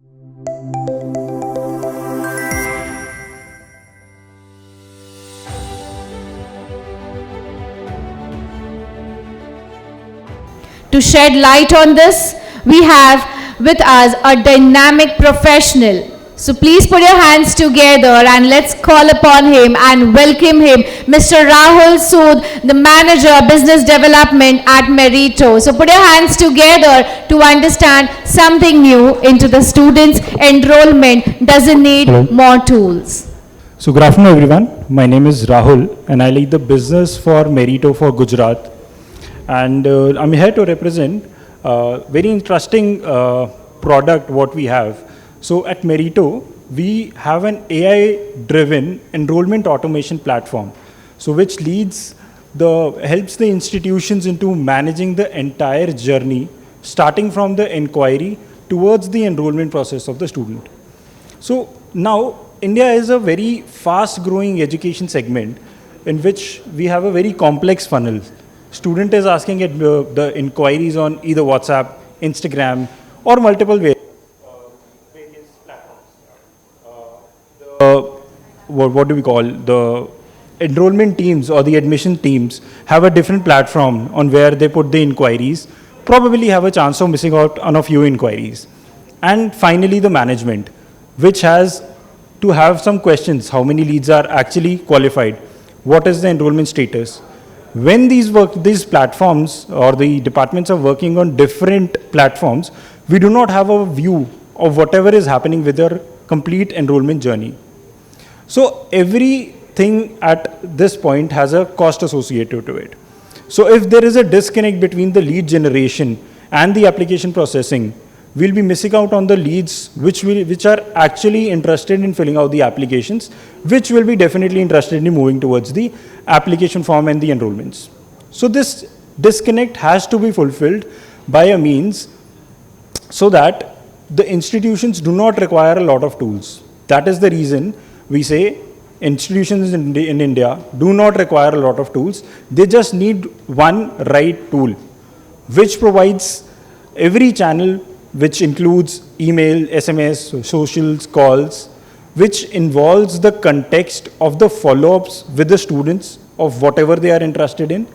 To shed light on this, we have with us a dynamic professional. So please put your hands together and let's call upon him and welcome him, Mr. Rahul Sood, the Manager Business Development at Meritto. So put your hands together to understand something new into the students' enrollment doesn't need more tools. So good afternoon everyone, my name is Rahul and I lead the business for Meritto for Gujarat. And I'm here to represent a very interesting product what we have. So at Meritto, we have an AI-driven enrollment automation platform. So which helps the institutions into managing the entire journey, starting from the inquiry towards the enrollment process of the student. So now India is a very fast-growing education segment in which we have a very complex funnel. Student is asking the inquiries on either WhatsApp, Instagram, or multiple various platforms. What do we call? The enrollment teams or the admission teams have a different platform on where they put the inquiries, probably have a chance of missing out on a few inquiries. And finally, the management, which has to have some questions. How many leads are actually qualified? What is the enrollment status? When these platforms or the departments are working on different platforms, we do not have a view of whatever is happening with their complete enrollment journey. So everything at this point has a cost associated to it. So if there is a disconnect between the lead generation and the application processing, we'll be missing out on the leads which are actually interested in filling out the applications, which will be definitely interested in moving towards the application form and the enrollments. So this disconnect has to be fulfilled by a means so that the institutions do not require a lot of tools. That is the reason we say institutions in India do not require a lot of tools. They just need one right tool, which provides every channel, which includes email, SMS, socials, calls, which involves the context of the follow-ups with the students of whatever they are interested in.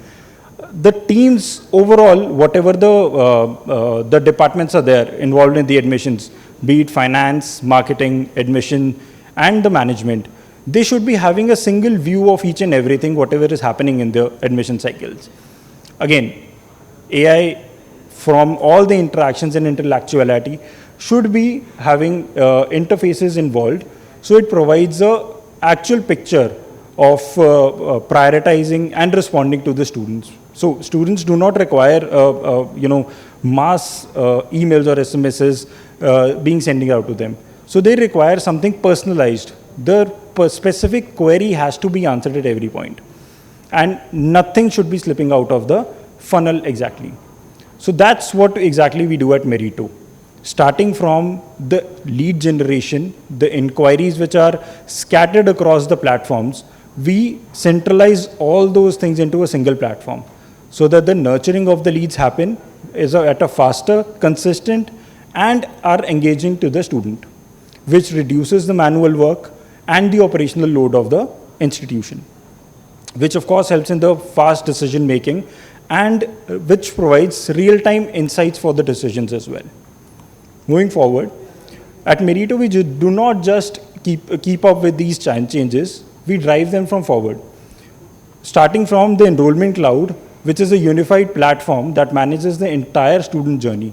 The teams overall, whatever the departments are there involved in the admissions, be it finance, marketing, admission, and the management, they should be having a single view of each and everything, whatever is happening in the admission cycles. Again, AI from all the interactions and intellectuality should be having interfaces involved. So it provides an actual picture of prioritizing and responding to the students. So students do not require mass emails or SMSs being sending out to them. So they require something personalized. The specific query has to be answered at every point. And nothing should be slipping out of the funnel exactly. So that's what exactly we do at Meritto. Starting from the lead generation, the inquiries which are scattered across the platforms, we centralize all those things into a single platform so that the nurturing of the leads happen is at a faster, consistent, and are engaging to the student, which reduces the manual work and the operational load of the institution, which of course helps in the fast decision making and which provides real-time insights for the decisions as well. Moving forward, at Meritto, we do not just keep up with these changes, we drive them from forward. Starting from the enrollment cloud, which is a unified platform that manages the entire student journey.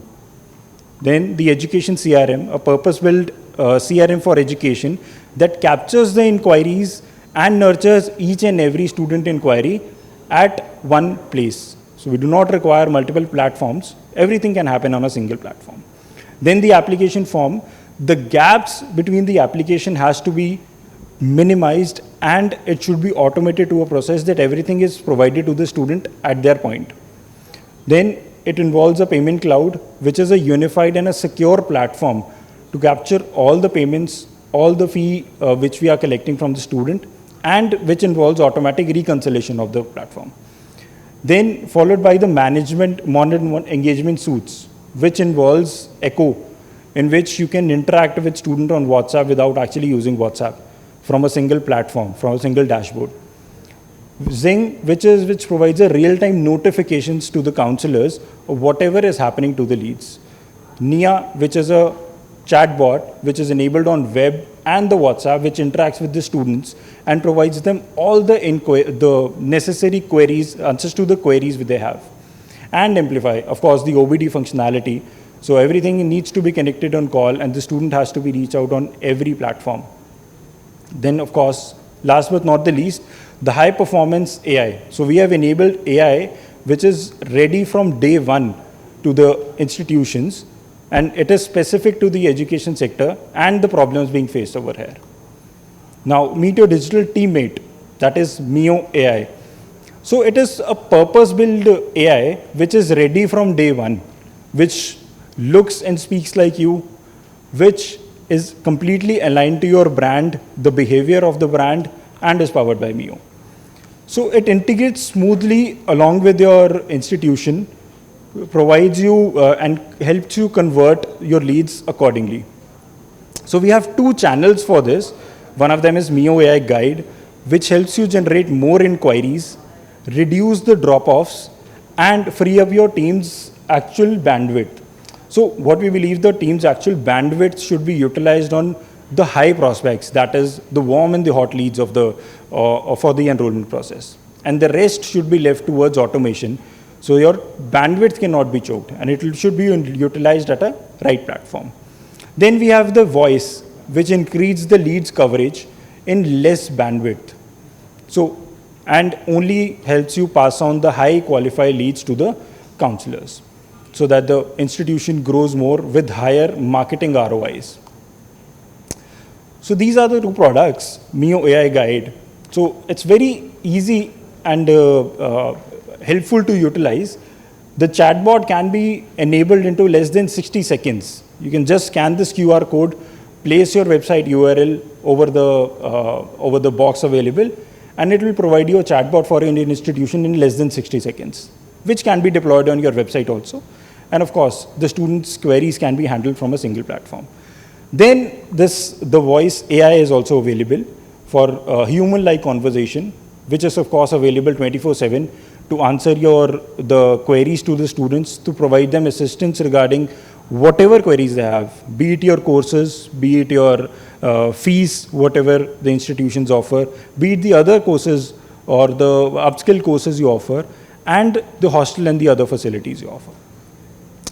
Then the education CRM, a purpose-built CRM for education that captures the inquiries and nurtures each and every student inquiry at one place. So we do not require multiple platforms. Everything can happen on a single platform. Then the application form, the gaps between the application has to be minimized and it should be automated to a process that everything is provided to the student at their point. Then it involves a payment cloud, which is a unified and a secure platform to capture all the payments, all the fee which we are collecting from the student, and which involves automatic reconciliation of the platform. Then followed by the management monitoring engagement suites, which involves Echo in which you can interact with student on WhatsApp without actually using WhatsApp from a single platform, from a single dashboard. Zing, which provides a real-time notifications to the counselors of whatever is happening to the leads. Nia, which is a chatbot, which is enabled on web and the WhatsApp, which interacts with the students and provides them all the necessary queries, answers to the queries that they have. And Amplify, of course, the OBD functionality. So everything needs to be connected on call and the student has to be reached out on every platform. Then, of course, last but not the least, the high performance AI. So we have enabled AI, which is ready from day one to the institutions, and it is specific to the education sector and the problems being faced over here. Now, meet your digital teammate, that is Mio AI. So it is a purpose-built AI, which is ready from day one, which looks and speaks like you, which is completely aligned to your brand, the behavior of the brand, and is powered by Mio. So it integrates smoothly along with your institution, provides you and helps you convert your leads accordingly. So we have two channels for this. One of them is Mio AI Guide, which helps you generate more inquiries, reduce the drop-offs, and free up your team's actual bandwidth. So what we believe the team's actual bandwidth should be utilized on the high prospects, that is the warm and the hot leads of the for the enrollment process. And the rest should be left towards automation. So your bandwidth cannot be choked and it should be utilized at a right platform. Then we have the voice, which increases the leads coverage in less bandwidth. So, and only helps you pass on the high qualified leads to the counselors so that the institution grows more with higher marketing ROIs. So these are the two products, Mio AI Guide. So it's very easy and helpful to utilize. The chatbot can be enabled into less than 60 seconds. You can just scan this QR code, place your website URL over the box available, and it will provide you a chatbot for your institution in less than 60 seconds, which can be deployed on your website also. And of course, the students' queries can be handled from a single platform. Then the voice AI is also available for human-like conversation, which is of course available 24/7 to answer the queries to the students, to provide them assistance regarding whatever queries they have, be it your courses, be it your fees, whatever the institutions offer, be it the other courses or the upskill courses you offer, and the hostel and the other facilities you offer.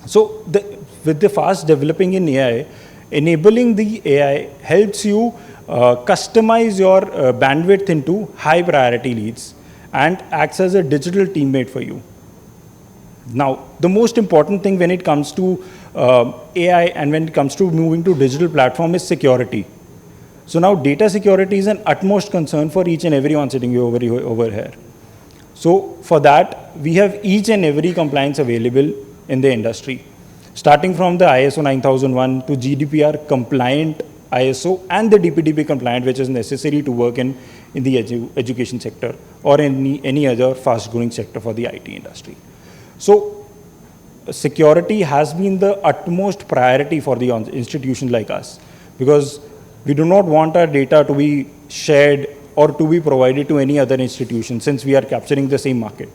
So with the fast developing in AI, enabling the AI helps you customize your bandwidth into high priority leads and acts as a digital teammate for you. Now, the most important thing when it comes to AI and when it comes to moving to digital platform is security. So now data security is an utmost concern for each and everyone sitting over here. So for that, we have each and every compliance available in the industry, starting from the ISO 9001 to GDPR compliant ISO and the DPDP compliant, which is necessary to work in the education sector or any other fast growing sector for the IT industry. So security has been the utmost priority for the institution like us, because we do not want our data to be shared or to be provided to any other institution, since we are capturing the same market.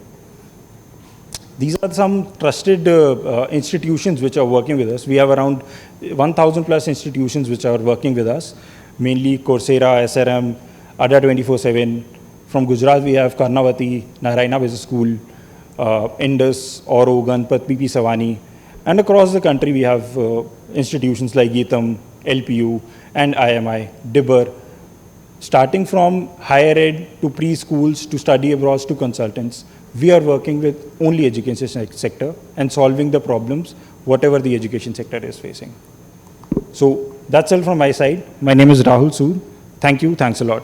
These are some trusted institutions which are working with us. We have around 1,000 plus institutions which are working with us, mainly Coursera, SRM, ADA 24/7. From Gujarat, we have Karnavati, Narayana Business School, Indus, Oro, Ganpat, PP Savani. And across the country, we have institutions like Geetam, LPU, and IMI, DIBR. Starting from higher ed to preschools to study abroad to consultants, we are working with only education sector and solving the problems, whatever the education sector is facing. So that's all from my side. My name is Rahul Sood. Thank you. Thanks a lot.